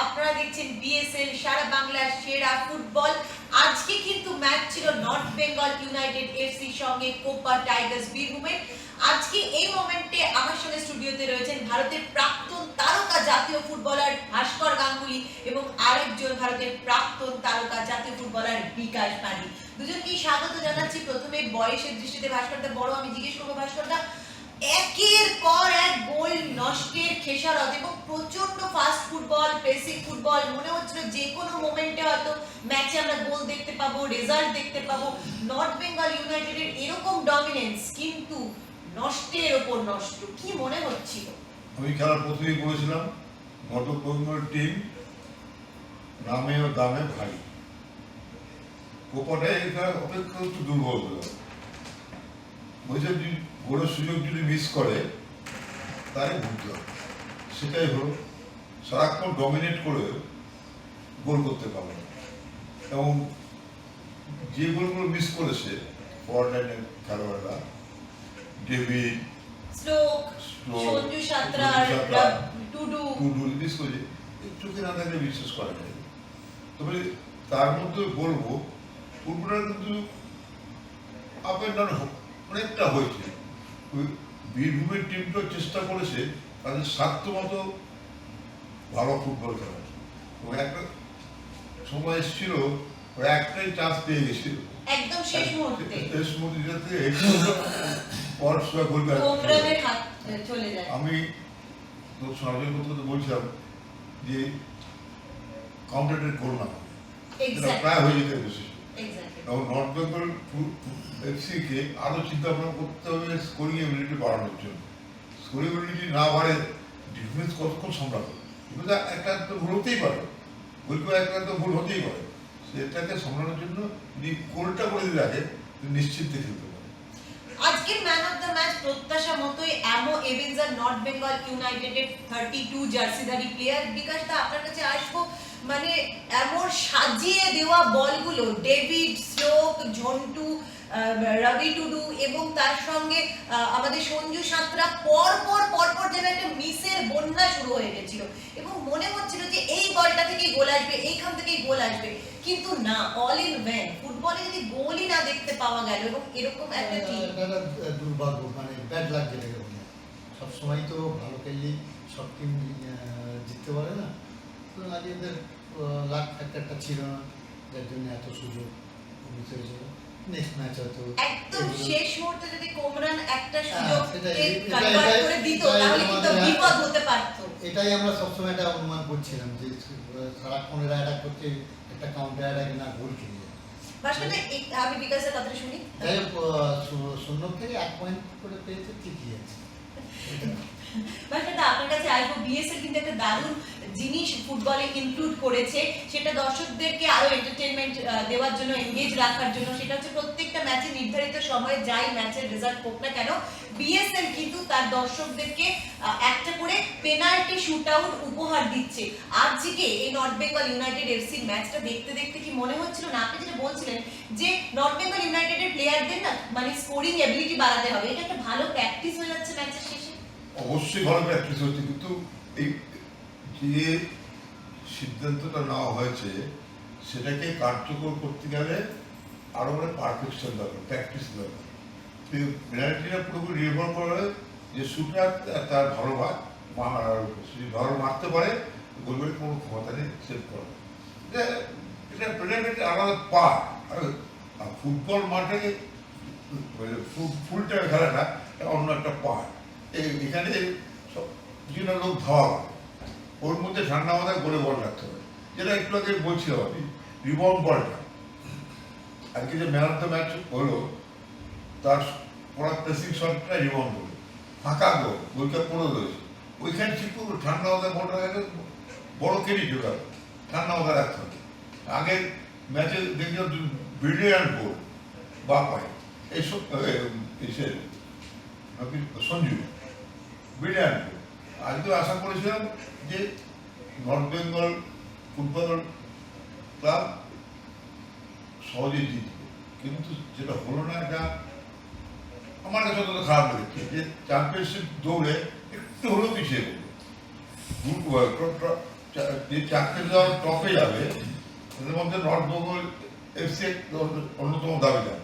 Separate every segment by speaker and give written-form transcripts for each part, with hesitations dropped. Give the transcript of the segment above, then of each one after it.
Speaker 1: আপনারা দেখছেন বিএসএল সারা বাংলার সেরা ফুটবল। আজকে কিন্তু ম্যাচ ছিল নর্থ বেঙ্গল ইউনাইটেড এফসি সঙ্গে কোপা টাইগার্স বীরভূমের। আজকে এই মোমেন্টে আমার সঙ্গে স্টুডিওতে রয়েছেন ভারতের প্রাক্তন তারকা জাতীয় ফুটবলার ভাস্কর গাঙ্গুলি এবং আরেকজন ভারতের প্রাক্তন তারকা জাতীয় ফুটবলার বিকাশ পানি। দুজনকেই স্বাগত জানাচ্ছি। প্রথমে বয়সের দৃষ্টিতে ভাস্করদা বড়, আমি জিজ্ঞেস করবো ভাস্করদা, একের পর এক গোল নষ্টের খেসারত এবং প্রচন্ড ফাস্ট ফুটবল, প্রেসিং ফুটবল, মনে হচ্ছিল যে কোনো মোমেন্টে হয়তো ম্যাচে আমরা গোল দেখতে পাবো, রেজাল্ট দেখতে পাবো। নর্থ বেঙ্গল ইউনাইটেডের এরকম ডমিনেন্স কিন্তু নষ্টের ওপর নষ্ট, কি মনে হচ্ছিল?
Speaker 2: আমি খেলার প্রথমেই বলেছিলাম নর্থ বেঙ্গল টিম নামে ও দামে ভাই, কোপাটাই অপেক্ষা একটু দুর্বল হলো। বলছে গোলের সুযোগ যদি মিস করে তাই ভুগতে হবে, সেটাই হলো। সারাক্ষণ ডমিনেট করে গোল করতে পারবে এবং যে গোলগুলো মিস করেছে ফরওয়ার্ডের খেলোয়াড়রা, ডেভিড,
Speaker 1: স্ট্রোক, সঞ্জু সাঁতরার, টুডু
Speaker 2: মিস করেছে, চোখে না থাকলে বিশ্বাস করা যায়। তবে তার মধ্যে বলবো ফুটবলার কিন্তু আপ অ্যান্ড ডাউন অনেকটা হয়েছে। বীরভূমের টিমটা চেষ্টা করেছে তাদের সাধ্য মতো ভালো ফুটবল খেলার, এবং একটা সময় এসেছিল ওরা একটাই চান্স পেয়ে গেছিল
Speaker 1: একদম শেষ মুহূর্তে কোমরানের হাত চলে যায়।
Speaker 2: আমি তো সরকারের কথা বলছিলাম যে কাউন্টারের গোল না প্রায় হয়ে যেতে বসেছে, এবং নর্থ বেঙ্গল এফসিকে আরো চিন্তা ভাবনা করতে হবে স্কোরিং এবিলিটি বাড়ানোর জন্য। স্কোরিং এবিলিটি না বাড়ে ডিফেন্স কতক্ষণ সামলাবে, কিন্তু একটা ভুল হতেই পারে, গোলকিপার একটা ভুল হতেই পারে, সেটাকে সামলানোর জন্য যদি গোলটা করে দিয়ে রাখে নিশ্চিন্তে খেলতে পারে।
Speaker 1: আজকের ম্যান অফ দ্য ম্যাচ প্রত্যাশা মতোই অ্যামো এভেঞ্জার নর্থ বেঙ্গল ইউনাইটেডের 32 জার্সিধারী প্লেয়ার। বিকাশ দা, আপনার কাছে আসবো, মানে এমন সাজিয়ে দেওয়া বলগুলো, ডেভিড, স্ট্রোক, ঝন্টু, রবি টুডু এবং তার সঙ্গে আমাদের সঞ্জু সাঁতরা পরপর যেন একটা মিসের বন্যা শুরু হয়ে গেছিল এবং মনে হচ্ছিল যে এই বলটা থেকেই গোল আসবে, এইখান থেকেই গোল আসবে, কিন্তু না, অল ইন ভ্যান। ফুটবলে যদি গোলই না দেখতে পাওয়া গেল এবং এরকম একটা টিম,
Speaker 3: দুর্ভাগ্য, মানে ব্যাড লাগ যেটা বলে। সবসময় তো ভালো খেললে সব টিম জিততে পারে না, তো আজ এদের লাক ফ্যাক্টরটা ছিল না, যার জন্য এত সুযোগ মিস হয়েছিল। নেক্সট ম্যাচ হয়তো
Speaker 1: একদম শেষ মুহূর্তে যদি কোমরান একটা সুযোগকে কনভার্ট করে দিত তাহলে কিন্তু বিপদ হতে পারত।
Speaker 3: এটাই আমরা সবসময় একটা অনুমান করছিলাম যে সারাক্ষণ এরা অ্যাটাক করতে একটা কাউন্টার অ্যাটাক না গোল খেলে যায়।
Speaker 1: ভাস্করদা, আমি বিকাশের কথা শুনি।
Speaker 3: তাই 0 থেকে 1 পয়েন্ট করে পেয়েছে, ঠিকই আছে।
Speaker 1: ভাস্করদা, আপনার কাছে আসবো। বিএসএল কিন্তু একটা দারুণ জিনিস ফুটবলে ইনক্লুড করেছে, সেটা দর্শকদেরকে আরো এন্টারটেইনমেন্ট দেওয়ার জন্য, এনগেজ রাখার জন্য। সেটা হচ্ছে প্রত্যেকটা ম্যাচে নির্ধারিত সময়ে যাই ম্যাচের রেজাল্ট হোক না কেন, বিএসএল কিন্তু তার দর্শকদেরকে একটা করে পেনাল্টি শুট আউট উপহার দিচ্ছে। আজকে এই নর্থ বেঙ্গল ইউনাইটেড এফসি ম্যাচটা দেখতে দেখতে কি মনে হচ্ছিল না, আপনি যেটা বলছিলেন যে নর্থ বেঙ্গল ইউনাইটেডের প্লেয়ারদের না মানে স্কোরিং এবিলিটি বাড়াতে হবে, এটা একটা ভালো প্র্যাকটিস হয়ে যাচ্ছে ম্যাচের শেষে?
Speaker 2: অবশ্যই ভালো প্র্যাকটিস হচ্ছে, কিন্তু এই যে সিদ্ধান্তটা নেওয়া হয়েছে সেটাকে কার্যকর করতে গেলে আরো মানে পারফেকশন দরকার, প্র্যাকটিস দরকার। পেনাল্টিটা পুরোপুরি নির্ভর করে যে শুটার তার ভালো ভালো মারতে পারে, গোলগুলি কোনো ক্ষমতা নেই সেভ করা। এটা পেনাল্টি আলাদা পার্ট, আর ফুটবল মাঠে ফুল টাইম খেলাটা অন্য একটা পার্ট। এখানে সব বিভিন্ন লোক ধাওয়া করে, ওর মধ্যে ঠান্ডা মাথায় গোলে বল রাখতে হবে, যেটা একটু আগে বলছিলাম আমি, রিবাউন্ড বলটা। আজকে যে ম্যান অফ দ্য ম্যাচ হলো তার পড়া প্রেসিং শটটা রিবাউন্ড হলো, ফাঁকা গোল, গোলটা পড়ে রয়েছে, ওইখানে ঠিক করে ঠান্ডা মাথায় বলটা রাখলে বড় কেরি ঢোকা, ঠান্ডা মাথায় রাখতে হবে। আগের ম্যাচে দেখলাম ব্রিলিয়ান্ট গোল বা পায় এইসব এসে সঞ্জু ব্রিলিয়ান্ট গোল। আজকে আশা করেছিলাম যে নর্থ বেঙ্গল ফুটবল ক্লাব সহজেই জিতবে, কিন্তু যেটা হলো না, এটা আমার কাছে অতটা খারাপ লেগেছে যে চ্যাম্পিয়নশিপ দৌড়ে একটু হলেও পিছিয়ে পড়লো। যে চারটে দল টপে যাবে এর মধ্যে নর্থ বেঙ্গল এফসি অন্যতম দাবিদার।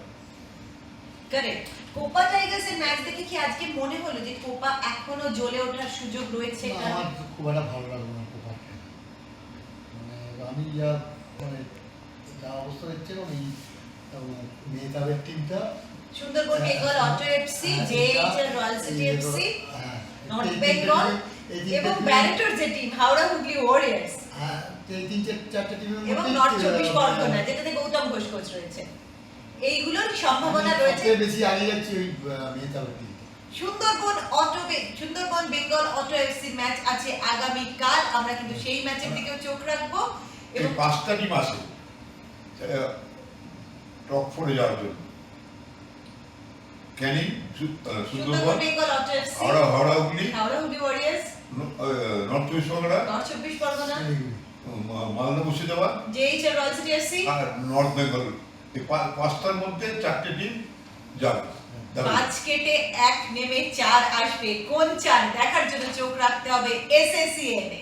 Speaker 1: কারেক্ট। কোপা টাইগার্সের ম্যাচ দেখে কি আজকে মনে হলো যে কোপা এখনো জ্বলে ওঠার সুযোগ রয়েছে?
Speaker 3: না, আমার খুব একটা ভালো লাগলো না কোপাকে। মানে আমি মানে যা অবস্থা দেখছি এখন এই মেহতাবের টিমটা
Speaker 1: Sundarban Bengal auto FC, JHL royal city FC, north Bengal এবং ব্যারেটোর যে টিম হাওড়া হুগলি ওয়ারিয়র্স
Speaker 3: এই চারটে টিমের
Speaker 1: এবং
Speaker 3: মধ্যে
Speaker 1: নর্থ চব্বিশ পরগনা যেটাতে গৌতম ঘোষ কোচ রয়েছে, এইগুলোর সম্ভাবনা রয়েছে।
Speaker 3: সবচেয়ে বেশি আগে যাচ্ছে ওই মেহতাবের টিম।
Speaker 1: Sundarban Bengal auto FC match আছে আগামী কাল, আমরা কিন্তু সেই ম্যাচের দিকেও চোখ রাখবো।
Speaker 2: এই
Speaker 1: এবং
Speaker 2: 5টা টিম আছে টপ 4-এ যাওয়ার জন্য। Canning,
Speaker 1: Sundarban
Speaker 2: Sundarban,
Speaker 1: Bengal auto FC,
Speaker 2: Howrah Hooghly,
Speaker 1: Howrah Hooghly warriors,
Speaker 2: north Chobbish Pargana,
Speaker 1: north Chobbish Pargana,
Speaker 2: Malda Murshidabad
Speaker 1: JHL royal city FC.
Speaker 2: আর নর্থ বেঙ্গল। এই 5টার মধ্যে 4টে টিম যাবে।
Speaker 1: 5 কেটে 1 নেমে 4 আসবে, কোন 4 দেখার জন্য চোখ রাখতে হবে এসএসসিএন এ।